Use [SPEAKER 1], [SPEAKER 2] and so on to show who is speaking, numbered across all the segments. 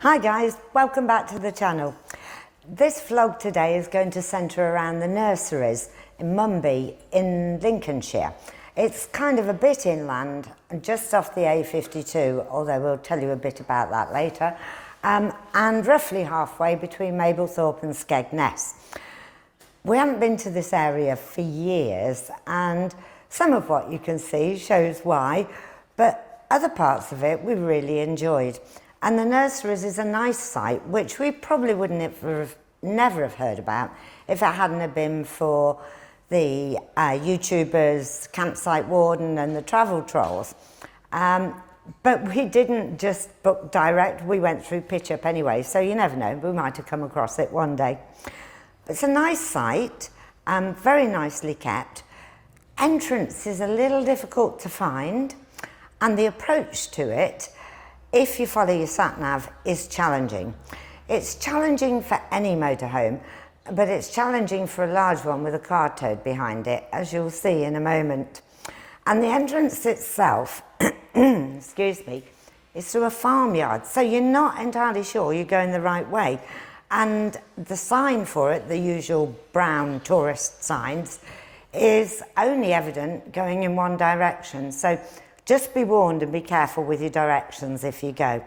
[SPEAKER 1] Hi guys, welcome back to the channel. This vlog today is going to centre around the nurseries in Mumby in Lincolnshire. It's kind of a bit inland, just off the A52, although we'll tell you a bit about that later, and roughly halfway between Mablethorpe and Skegness. We haven't been to this area for years, and some of what you can see shows why, but other parts of it we really enjoyed. And the Nurseries is a nice site, which we probably wouldn't never have heard about if it hadn't have been for the YouTubers, Campsite Warden and the travel trolls. But we didn't just book direct, we went through Pitch Up anyway, so you never know, we might have come across it one day. It's a nice site, very nicely kept. Entrance is a little difficult to find, and the approach to it, if you follow your sat-nav, is challenging. It's challenging for any motorhome, but it's challenging for a large one with a car towed behind it, as you'll see in a moment. And the entrance itself, excuse me, is through a farmyard, so you're not entirely sure you're going the right way. And the sign for it, the usual brown tourist signs, is only evident going in one direction. So just be warned and be careful with your directions if you go.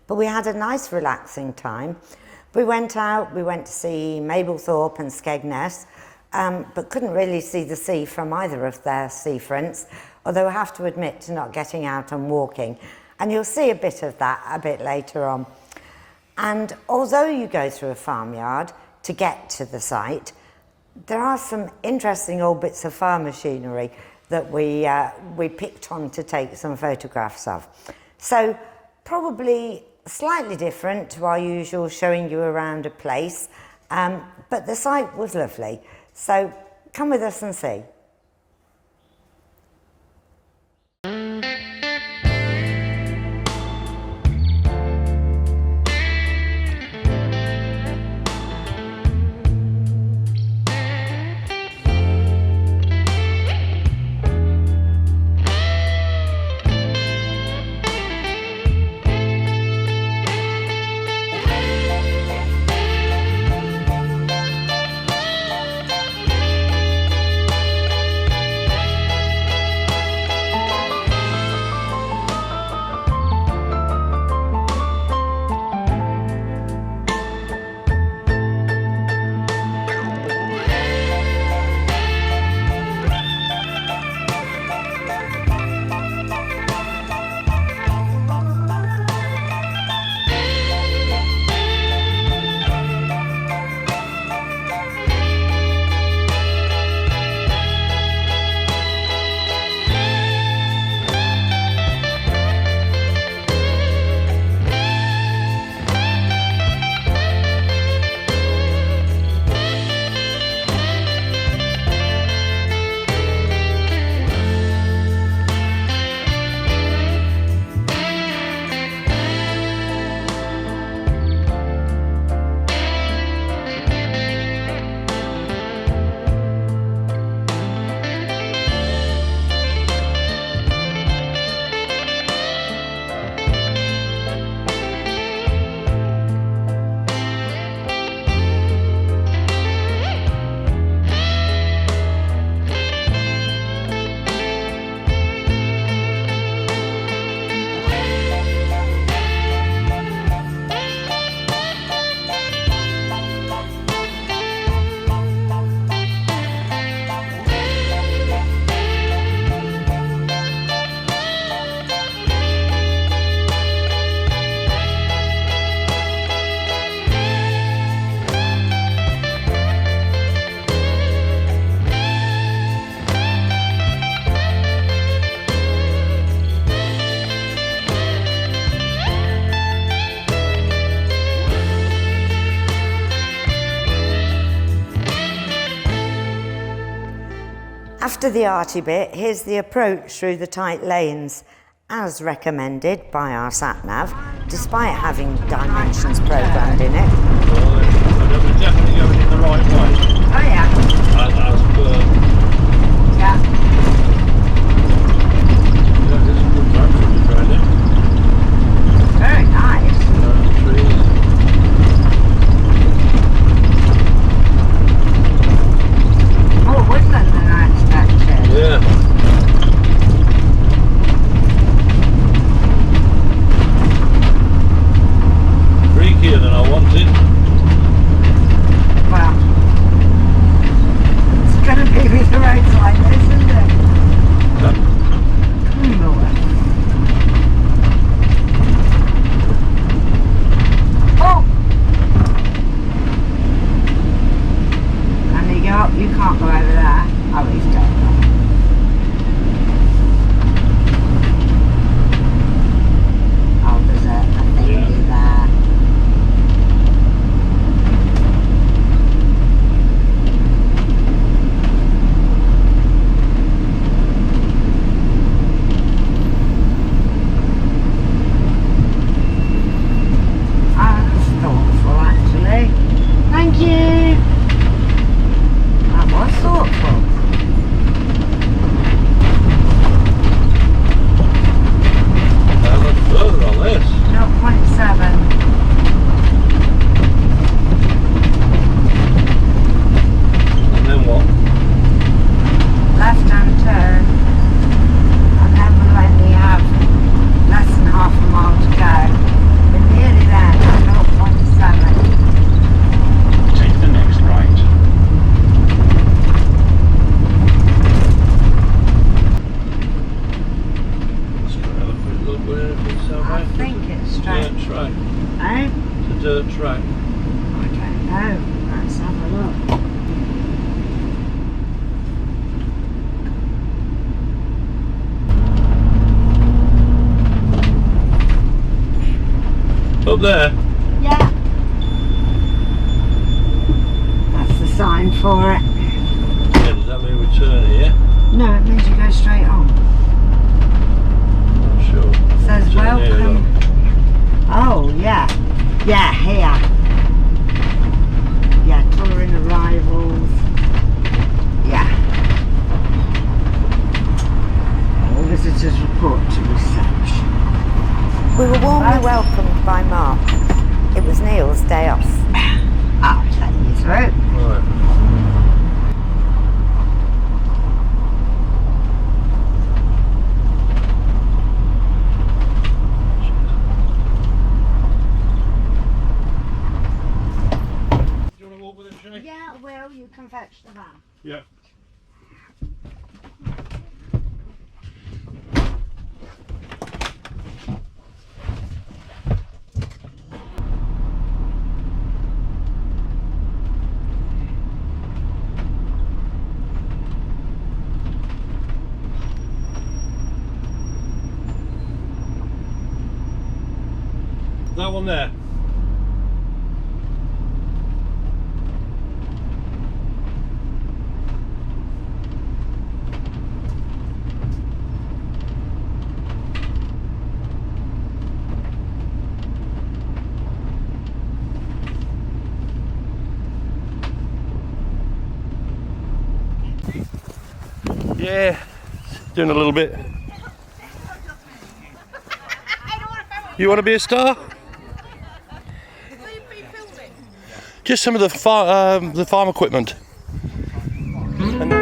[SPEAKER 1] But we had a nice relaxing time. We went out, we went to see Mablethorpe and Skegness, but couldn't really see the sea from either of their seafronts, although I have to admit to not getting out and walking. And you'll see a bit of that a bit later on. And although you go through a farmyard to get to the site, there are some interesting old bits of farm machinery that we picked on to take some photographs of. So probably slightly different to our usual showing you around a place, but the site was lovely. So come with us and see. After the arty bit, here's the approach through the tight lanes, as recommended by our sat-nav, despite having dimensions programmed in it.
[SPEAKER 2] Well, we're definitely going in the right way.
[SPEAKER 1] Oh yeah.
[SPEAKER 2] As per...
[SPEAKER 1] Yeah.
[SPEAKER 2] Yeah, this is good road for you, really.
[SPEAKER 1] Very nice. over there. Oh, he's dead. Oh, there's a thingy there. That's thoughtful, actually. Thank you. That was thoughtful.
[SPEAKER 2] How much further on this?
[SPEAKER 1] 0.7.
[SPEAKER 2] And then what?
[SPEAKER 1] Left-hand turn, and then we'll only have less than half a mile to go. We're nearly there, now 0.7.
[SPEAKER 3] Take the next right.
[SPEAKER 2] Let's go have a quick look where it's so
[SPEAKER 1] I
[SPEAKER 2] right.
[SPEAKER 1] think it's straight.
[SPEAKER 2] Dirt track.
[SPEAKER 1] Eh?
[SPEAKER 2] It's a dirt track.
[SPEAKER 1] I don't know. Let's have a look.
[SPEAKER 2] Up there.
[SPEAKER 1] Yeah. That's the sign for it.
[SPEAKER 2] Yeah, does that mean we turn here?
[SPEAKER 1] No, it means you go straight on.
[SPEAKER 2] Not sure.
[SPEAKER 1] It says
[SPEAKER 2] Turn here,
[SPEAKER 1] welcome. Oh, yeah. Yeah, here. Yeah, touring arrivals. Yeah. All visitors report to reception. We were warmly welcomed by Mark. It was Neil's day off. I'll take you through.
[SPEAKER 2] Right. Do you want to walk with him, Shay?
[SPEAKER 1] Yeah, Will, you can fetch the van.
[SPEAKER 2] Yeah. That one there. Yeah, doing a little bit. You want to be a star? Just some of the farm equipment. And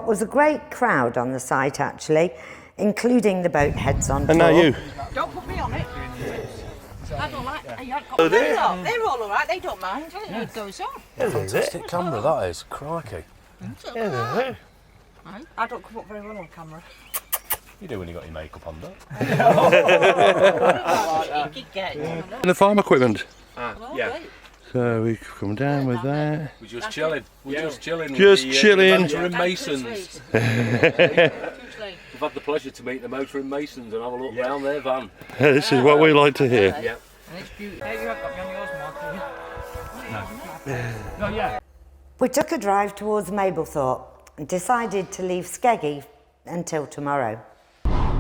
[SPEAKER 1] what was a great crowd on the site actually, including the Boatheads on tour.
[SPEAKER 2] And now you.
[SPEAKER 4] Don't put me on it. I don't like it.
[SPEAKER 2] Oh,
[SPEAKER 4] They're all alright, they don't mind. It goes on.
[SPEAKER 5] Fantastic camera that is, crikey.
[SPEAKER 4] I don't come up very well on camera.
[SPEAKER 5] You do when you got your makeup on, though.
[SPEAKER 2] And the farm equipment.
[SPEAKER 5] Yeah.
[SPEAKER 2] So we come down with that.
[SPEAKER 5] We're just chilling. We're just chilling.
[SPEAKER 2] Just
[SPEAKER 5] with
[SPEAKER 2] chilling.
[SPEAKER 5] The motor and masons. We've had the pleasure to meet the motor and masons and have a look round their van.
[SPEAKER 2] This is what we like to hear.
[SPEAKER 5] Yeah.
[SPEAKER 4] And it's beautiful. You haven't got me on yours, Mark, have you? No. No, yeah.
[SPEAKER 1] We took a drive towards Mablethorpe and decided to leave Skeggy until tomorrow.
[SPEAKER 2] Out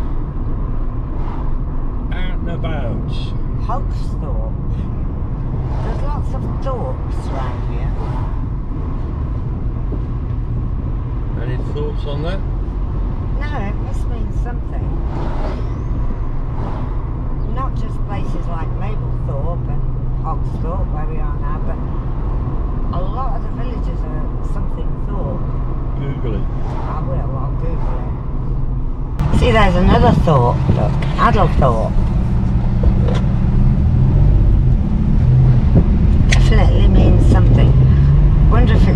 [SPEAKER 2] and about.
[SPEAKER 1] Hogsthorpe. There's lots of thorpes around here.
[SPEAKER 2] Any thoughts on that?
[SPEAKER 1] No, it must mean something. Not just places like Mablethorpe and Hogsthorpe where we are now, but a lot of the villages are something Thorpe.
[SPEAKER 2] Google it.
[SPEAKER 1] I will, I'll Google it. See, there's another Thorpe, look, Addlethorpe. Definitely means something. Wonder if it's,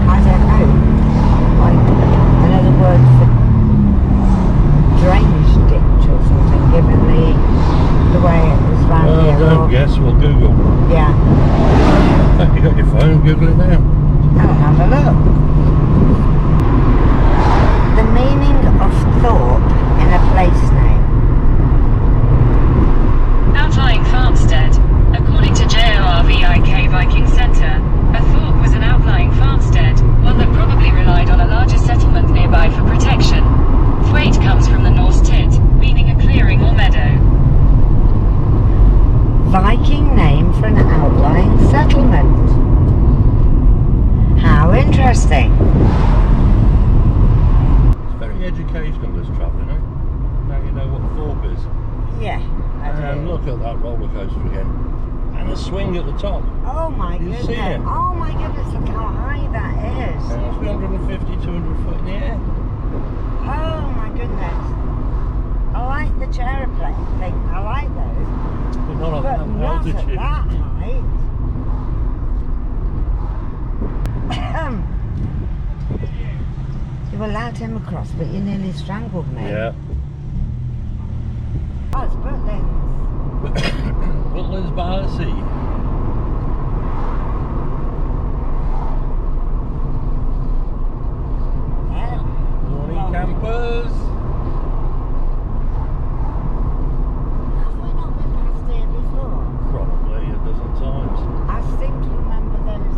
[SPEAKER 1] I don't know, like another word for drainage ditch or something, given the way it was round here.
[SPEAKER 2] Oh, don't guess, we'll Google.
[SPEAKER 1] Yeah.
[SPEAKER 2] You got your phone, Google it now.
[SPEAKER 1] I'll have a look. The meaning of Thorpe in a place name.
[SPEAKER 6] Outlying farmstead. According to JORVIK Viking Centre, a thorp was an outlying farmstead, one that probably relied on a larger settlement nearby for protection. Thwaite comes from the Norse tit, meaning a clearing or meadow.
[SPEAKER 1] Viking name for an outlying settlement. How interesting.
[SPEAKER 2] It's very educational, this travelling, eh? Now you know what Thorpe is.
[SPEAKER 1] Yeah, I
[SPEAKER 2] And
[SPEAKER 1] do.
[SPEAKER 2] look at that roller coaster again. And a swing at the top.
[SPEAKER 1] Oh my
[SPEAKER 2] You
[SPEAKER 1] goodness.
[SPEAKER 2] see it?
[SPEAKER 1] Oh my goodness, look how high that is.
[SPEAKER 2] And it's 150, 200 foot in the air.
[SPEAKER 1] Oh my goodness. I like the chairplane thing. I like those.
[SPEAKER 2] But not at
[SPEAKER 1] But
[SPEAKER 2] that
[SPEAKER 1] not at
[SPEAKER 2] altitude.
[SPEAKER 1] that height. You allowed him across, but you nearly strangled me.
[SPEAKER 2] Yeah.
[SPEAKER 1] Oh, it's Butlins.
[SPEAKER 2] Butlins by the sea.
[SPEAKER 1] Yeah.
[SPEAKER 2] Morning campers.
[SPEAKER 1] Have we not been past here before?
[SPEAKER 2] Probably a dozen times.
[SPEAKER 1] I seem to remember those,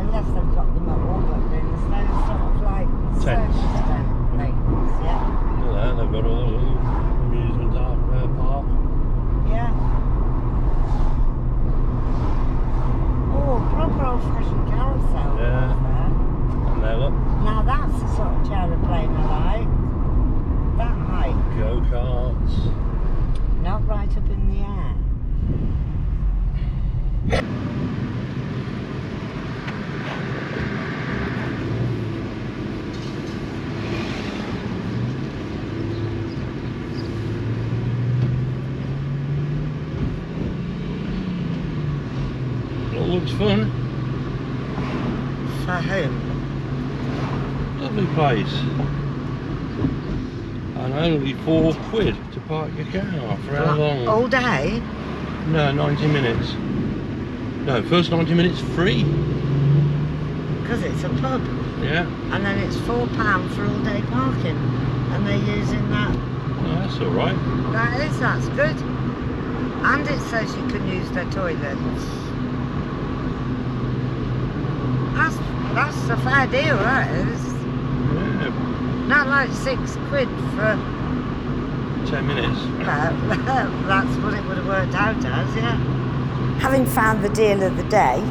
[SPEAKER 1] unless they've got them at all Butlins, those sort of like
[SPEAKER 2] Tents.
[SPEAKER 1] circus tent things, yeah?
[SPEAKER 2] Look at that, they've got a little amusement park.
[SPEAKER 1] Yeah. Oh, proper old-fashioned carousel
[SPEAKER 2] Yeah.
[SPEAKER 1] right there.
[SPEAKER 2] And there, look,
[SPEAKER 1] Now that's the sort of chairplane I like. That height,
[SPEAKER 2] go-karts.
[SPEAKER 1] not right up in the air.
[SPEAKER 2] It all looks fun.
[SPEAKER 1] For whom?
[SPEAKER 2] Lovely place. And only £4 to park your car. For how long?
[SPEAKER 1] All day?
[SPEAKER 2] No, 90 minutes. No, first 90 minutes free.
[SPEAKER 1] Because it's a pub.
[SPEAKER 2] Yeah.
[SPEAKER 1] And then it's £4 for all day parking. And they're using that.
[SPEAKER 2] Oh, that's alright.
[SPEAKER 1] That's good. And it says you can use their toilets. That's a fair deal, that is.
[SPEAKER 2] Yeah.
[SPEAKER 1] Not like £6 for,
[SPEAKER 2] 10 minutes.
[SPEAKER 1] that's what it would have worked out as, yeah. Having found the deal of the day,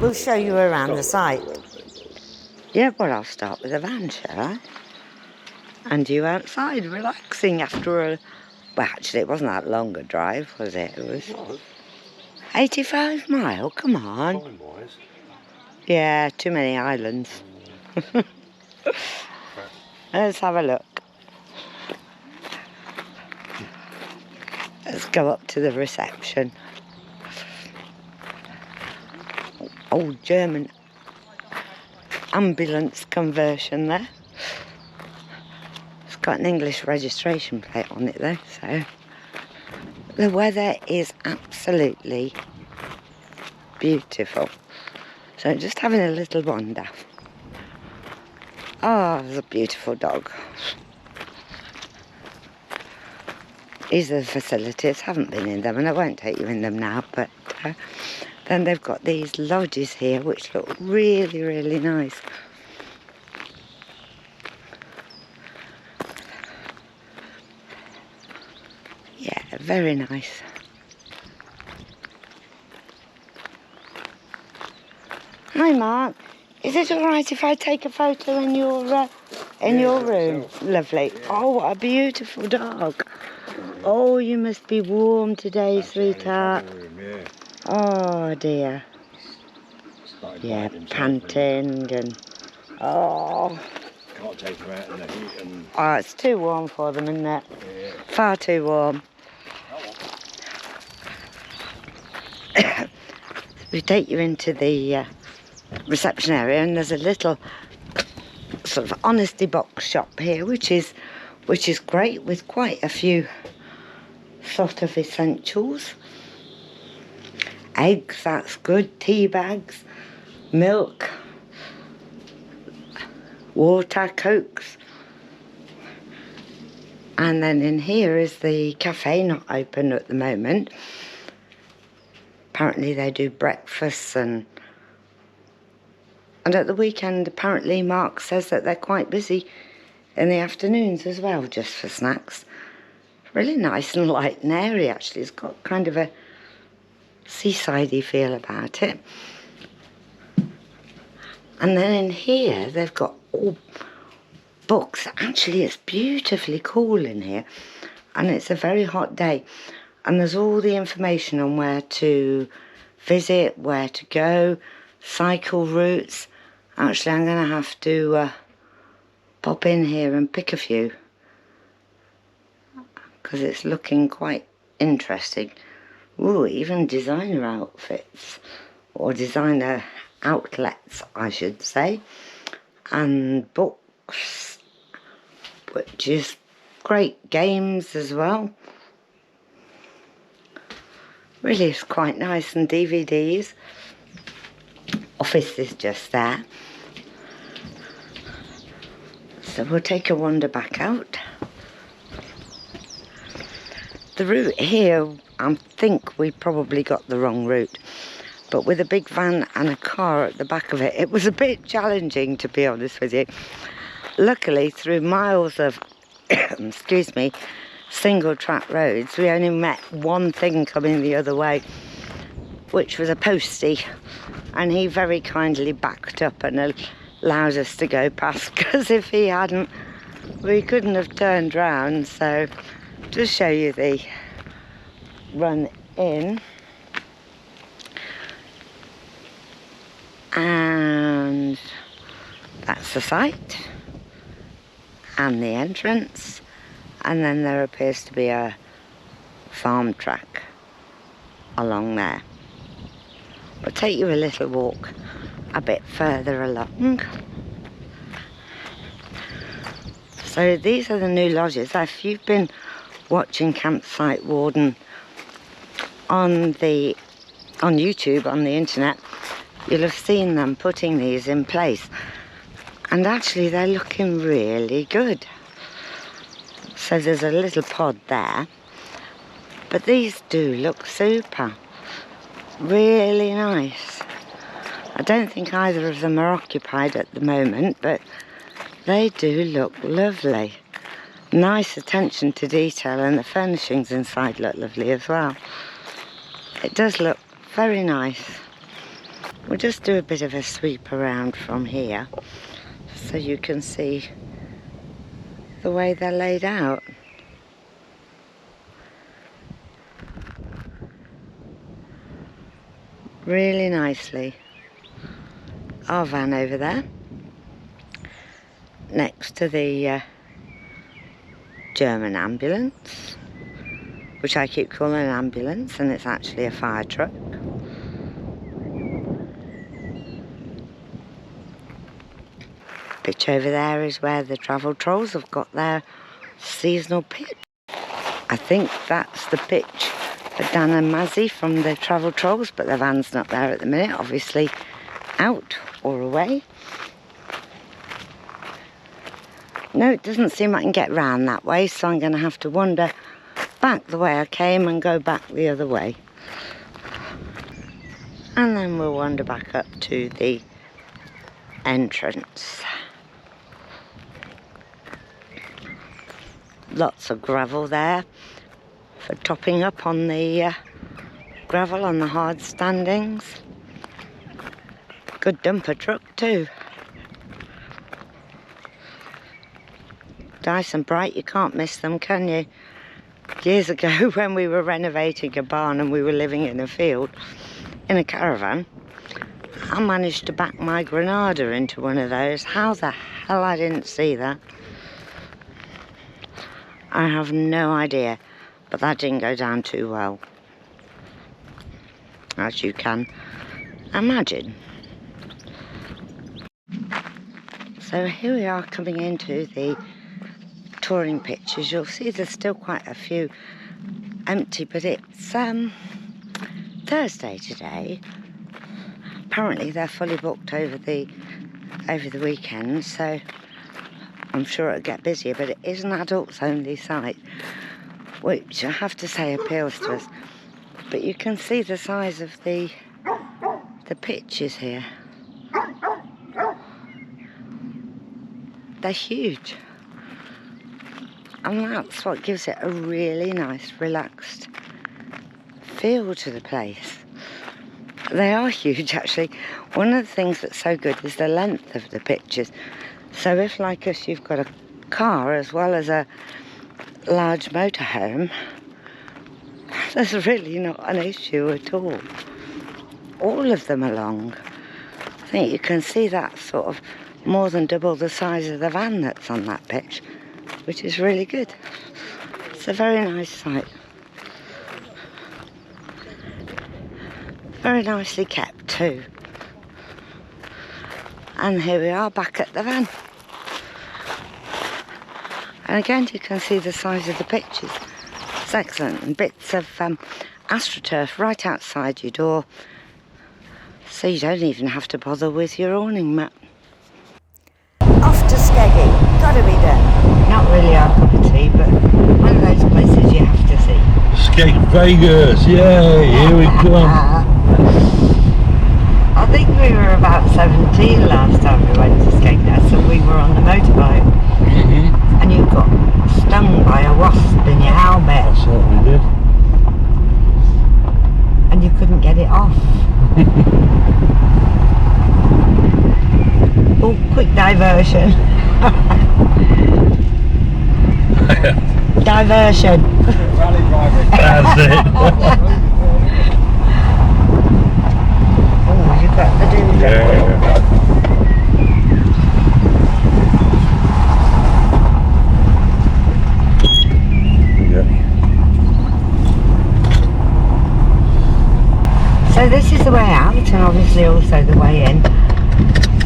[SPEAKER 1] we'll show you around the site. Yeah, well, I'll start with a van, shall I? And you outside, relaxing after a... Well, actually, it wasn't that long a drive, was it? It was 85 mile, come on.
[SPEAKER 2] Time-wise.
[SPEAKER 1] Yeah, too many islands. Let's have a look. Let's go up to the reception. Old German ambulance conversion there. It's got an English registration plate on it though, so the weather is absolutely beautiful. So just having a little wander. Oh, there's a beautiful dog. These are the facilities, haven't been in them, and I won't take you in them now, but then they've got these lodges here which look really, really nice. Yeah, very nice. Hi Mark, is it alright if I take a photo in your room? Lovely. Oh, what a beautiful dog. Oh, you must be warm today, sweetheart. Oh dear. Yeah, panting and oh.
[SPEAKER 2] Can't take them out in the heat and...
[SPEAKER 1] Oh, it's too warm for them, isn't it?
[SPEAKER 2] Yeah.
[SPEAKER 1] Far too warm. We take you into the reception area, and there's a little sort of honesty box shop here, which is great, with quite a few sort of essentials. Eggs, that's good. Tea bags, milk, water, cokes. And then in here is the cafe, not open at the moment. Apparently they do breakfasts and at the weekend apparently Mark says that they're quite busy in the afternoons as well, just for snacks. Really nice and light and airy actually. It's got kind of a seaside-y feel about it. And then in here they've got all books. Actually it's beautifully cool in here, and it's a very hot day, and there's all the information on where to visit, where to go, cycle routes. Actually I'm going to have to pop in here and pick a few, because it's looking quite interesting. Ooh, even designer outfits, or designer outlets I should say, and books, which is great. Games as well. Really is quite nice, and DVDs. Office is just there. So we'll take a wander back out. The route here, I think we probably got the wrong route, but with a big van and a car at the back of it, it was a bit challenging, to be honest with you. Luckily, through miles of excuse me, single track roads, we only met one thing coming the other way, which was a postie, and he very kindly backed up and allowed us to go past, because if he hadn't, we couldn't have turned round. So just show you the run in, and that's the site and the entrance, and then there appears to be a farm track along there. We'll take you a little walk a bit further along. So these are the new lodges. If you've been watching Campsite Warden on YouTube, on the internet, you'll have seen them putting these in place, and actually they're looking really good. So there's a little pod there, but these do look super, really nice. I don't think either of them are occupied at the moment, but they do look lovely. Nice attention to detail, and the furnishings inside look lovely as well. It does look very nice. We'll just do a bit of a sweep around from here so you can see the way they're laid out. Really nicely. Our van over there. next to the German ambulance, which I keep calling an ambulance and it's actually a fire truck. Pitch over there is where the travel trolls have got their seasonal pitch. I think that's the pitch for Dan and Mazzy from the travel trolls, but the van's not there at the minute, obviously out or away. No, it doesn't seem I can get round that way, so I'm going to have to wander back the way I came and go back the other way. And then we'll wander back up to the entrance. Lots of gravel there for topping up on the gravel on the hard standings. Good dumper truck too. Nice and bright, you can't miss them, can you? Years ago when we were renovating a barn and we were living in a field in a caravan, I managed to back my Granada into one of those. How the hell I didn't see that? I have no idea, but that didn't go down too well, as you can imagine. So here we are coming into the touring pitches. You'll see there's still quite a few empty, but it's Thursday today. Apparently they're fully booked over the weekend, so I'm sure it'll get busier, but it is an adults only site, which I have to say appeals to us. But you can see the size of the pitches here. They're huge. And that's what gives it a really nice, relaxed feel to the place. They are huge, actually. One of the things that's so good is the length of the pitches. So if, like us, you've got a car as well as a large motorhome, there's really not an issue at all. All of them are long. I think you can see that sort of more than double the size of the van that's on that pitch, which is really good. It's a very nice site. Very nicely kept too. And here we are back at the van. And again you can see the size of the pitches. It's excellent. And bits of astroturf right outside your door. So you don't even have to bother with your awning mat. Off to Skeggy. Gotta be done. Not really our cup of tea, but one of those places you have to see.
[SPEAKER 2] Skeg Vegas, yay, here we come.
[SPEAKER 1] I think we were about 17 last time we went to Skegness, and we were on the motorbike. And you got stung by a wasp in your helmet.
[SPEAKER 2] I certainly did.
[SPEAKER 1] And you couldn't get it off. Oh, quick diversion. Diversion.
[SPEAKER 2] That's it.
[SPEAKER 1] Oh, you've got to do that. So this is the way out, and obviously also the way in.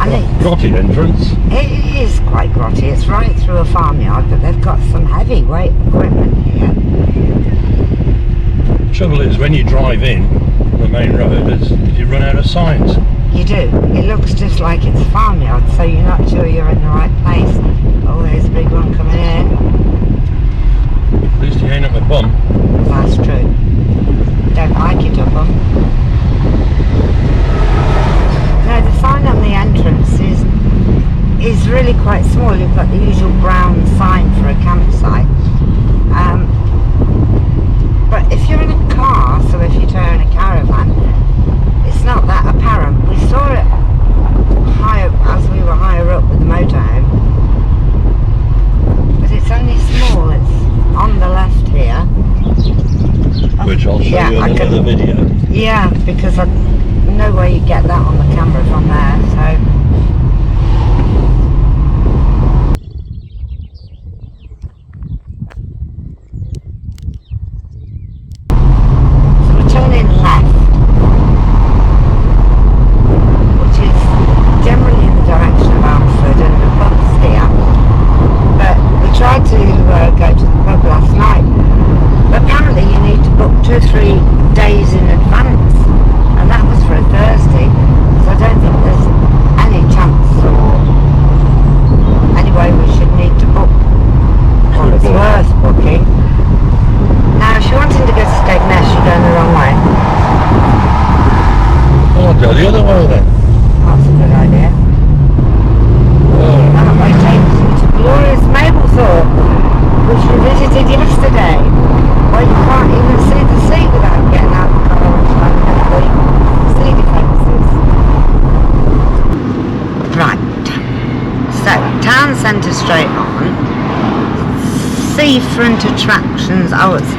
[SPEAKER 1] And
[SPEAKER 2] Grotty entrance.
[SPEAKER 1] it is quite grotty. It's right through a farmyard, but they've got some heavyweight equipment here.
[SPEAKER 2] Trouble is, when you drive in the main road, you run out of signs.
[SPEAKER 1] You do. It looks just like it's a farmyard, so you're not sure you're in the right place. Oh, there's a big one coming in.
[SPEAKER 2] At least you ain't up a bum.
[SPEAKER 1] That's true. Don't like it up them. No, the sign on the entrance is really quite small. You've got the usual brown sign for a campsite. But if you're in a car, so if you're towing a caravan, it's not that apparent. We saw it higher as we were higher up with the motorhome, but it's only small. It's on the left here,
[SPEAKER 2] Which I'll show you in another video.
[SPEAKER 1] Yeah, because no way you get that on the camera from there. visited yesterday. Well, you can't even see the sea without getting out of the car and trying to the sea defences. Right. So, town centre straight on. Seafront attractions. Oh, it's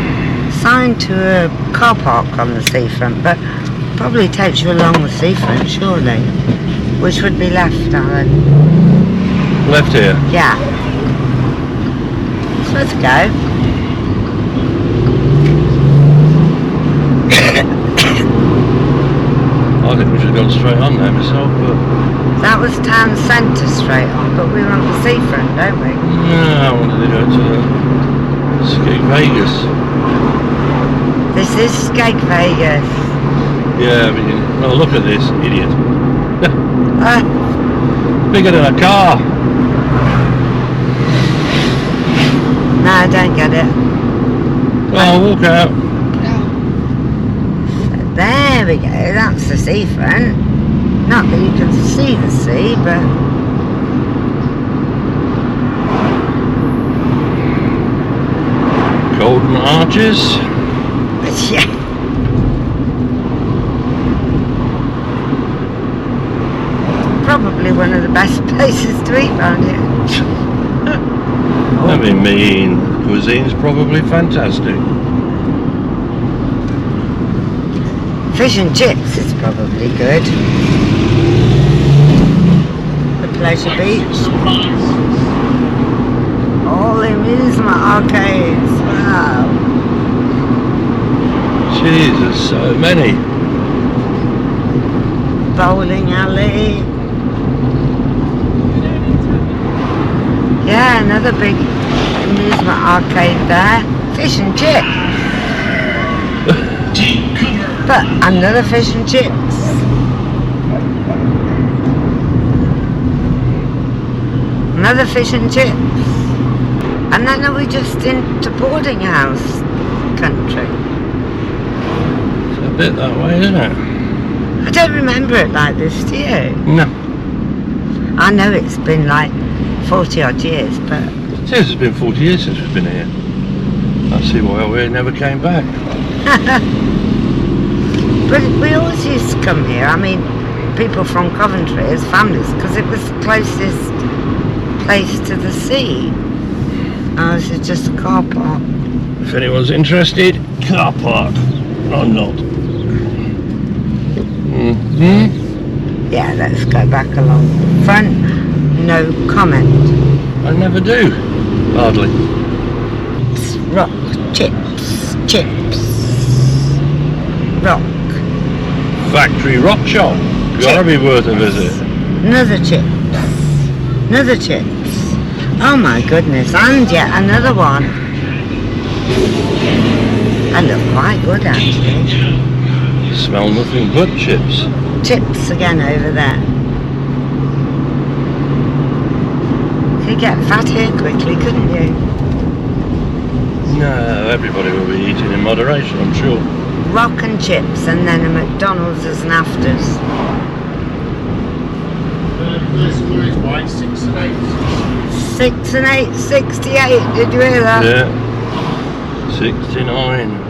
[SPEAKER 1] signed to a car park on the seafront, but probably takes you along the seafront, surely. Which would be left, Alan?
[SPEAKER 2] Left here.
[SPEAKER 1] Yeah. So let's go.
[SPEAKER 2] I think we should have gone straight on there myself, but...
[SPEAKER 1] That was town centre straight on, but we were on the seafront, don't we?
[SPEAKER 2] No, I wanted to go to Vegas.
[SPEAKER 1] This is Vegas.
[SPEAKER 2] Yeah, but well, look at this, idiot. Bigger than a car.
[SPEAKER 1] No, I don't get it.
[SPEAKER 2] Oh, walk out.
[SPEAKER 1] There we go, that's the seafront. Not that you can see the sea, but...
[SPEAKER 2] Golden arches.
[SPEAKER 1] Yeah. Probably one of the best places to eat around here.
[SPEAKER 2] I mean, cuisine's probably fantastic.
[SPEAKER 1] Fish and chips is probably good. The Pleasure Beach. All the amusement arcades. Wow.
[SPEAKER 2] Jesus, so many.
[SPEAKER 1] Bowling alley. Yeah, another big amusement arcade there. Fish and chips. But another fish and chips. Another fish and chips. And then are we just into boarding house country?
[SPEAKER 2] It's a bit that way, isn't it?
[SPEAKER 1] I don't remember it like this, do you?
[SPEAKER 2] No.
[SPEAKER 1] I know it's been like 40 odd years, but...
[SPEAKER 2] It says it's been 40 years since we've been here. I see why we never came back.
[SPEAKER 1] But we always used to come here. I mean, people from Coventry as families, because it was the closest place to the sea. Ours is just a car park.
[SPEAKER 2] If anyone's interested, car park or not.
[SPEAKER 1] Yeah, let's go back along the front. No comment.
[SPEAKER 2] I never do, hardly.
[SPEAKER 1] It's rock, chips, rock.
[SPEAKER 2] Factory rock shop. Gotta be worth a visit.
[SPEAKER 1] Another chips. Oh my goodness, and yet another one. They look quite good actually.
[SPEAKER 2] Smell nothing but chips.
[SPEAKER 1] Chips again over there. You could get fat here quickly, couldn't you?
[SPEAKER 2] No, everybody will be eating in moderation, I'm sure.
[SPEAKER 1] Rock and chips, and then a McDonald's as an afters.
[SPEAKER 3] White 6 and 8.
[SPEAKER 1] 6 and 8, 68, did you hear that?
[SPEAKER 2] Yeah. 69.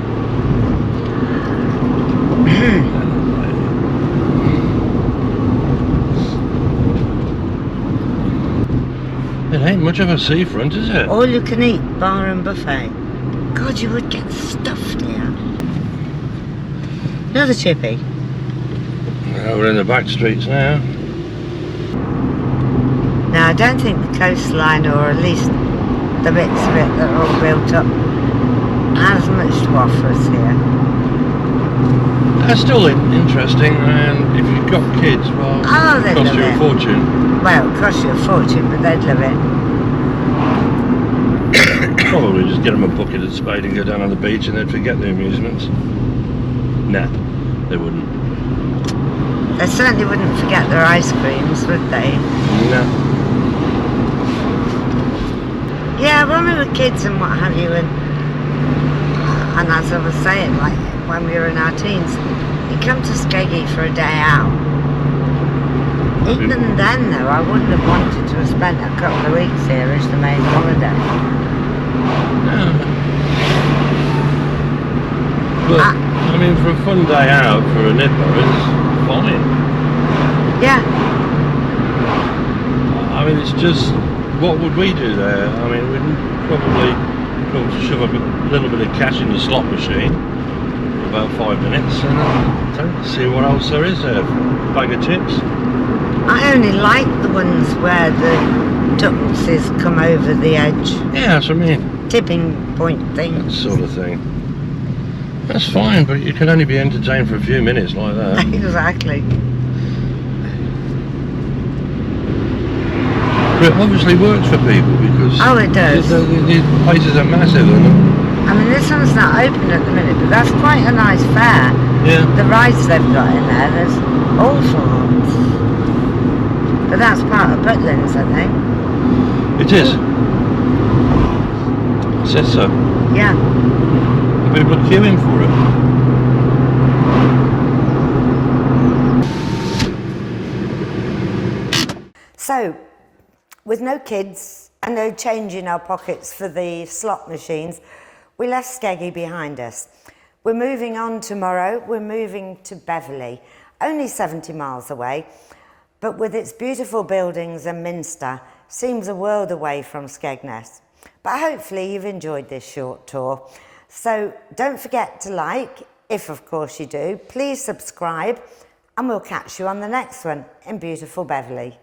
[SPEAKER 2] It ain't much of a seafront, is it?
[SPEAKER 1] All you can eat, bar and buffet. God, you would get stuffed here. Another chippy.
[SPEAKER 2] Well, we're in the back streets now.
[SPEAKER 1] Now, I don't think the coastline, or at least the bits of it that are all built up, has much to offer us here.
[SPEAKER 2] That's still interesting, and if you've got kids, well,
[SPEAKER 1] Oh, they'd
[SPEAKER 2] it costs
[SPEAKER 1] love
[SPEAKER 2] you a
[SPEAKER 1] it.
[SPEAKER 2] fortune.
[SPEAKER 1] Well, it costs you a fortune, but they'd love it.
[SPEAKER 2] Probably just get them a bucket of spade and go down on the beach and they'd forget the amusements. Nah, they wouldn't.
[SPEAKER 1] They certainly wouldn't forget their ice creams, would they?
[SPEAKER 2] No.
[SPEAKER 1] Yeah, when we were kids and what have you, and as I was saying, like when we were in our teens, you come to Skeggy for a day out. Even then, though, I wouldn't have wanted to have spent a couple of weeks here as the main holiday.
[SPEAKER 2] No, But, I mean, for a fun day out for a nipper, it's fine.
[SPEAKER 1] Yeah.
[SPEAKER 2] I mean, it's just, what would we do there? I mean, we'd probably shove a little bit of cash in the slot machine for about 5 minutes and see what else there is there. Bag of chips.
[SPEAKER 1] I only like the ones where the duckses come over the edge.
[SPEAKER 2] Yeah, that's what I mean.
[SPEAKER 1] Tipping point thing.
[SPEAKER 2] That sort of thing. That's fine, but you can only be entertained for a few minutes like that.
[SPEAKER 1] Exactly.
[SPEAKER 2] But it obviously works for people because
[SPEAKER 1] It does.
[SPEAKER 2] These places are massive and
[SPEAKER 1] I mean, this one's not open at the minute, but that's quite a nice fair.
[SPEAKER 2] yeah.
[SPEAKER 1] The rides they've got in there, there's all sorts. But that's part of Butlins, I think.
[SPEAKER 2] It is. It says so.
[SPEAKER 1] Yeah.
[SPEAKER 2] People are queuing for it.
[SPEAKER 1] So, with no kids and no change in our pockets for the slot machines, we left Skeggy behind us. We're moving on tomorrow. We're moving to Beverley, only 70 miles away, but with its beautiful buildings and Minster, seems a world away from Skegness. But hopefully you've enjoyed this short tour. So don't forget to like, if of course you do, please subscribe, and we'll catch you on the next one in beautiful Beverley.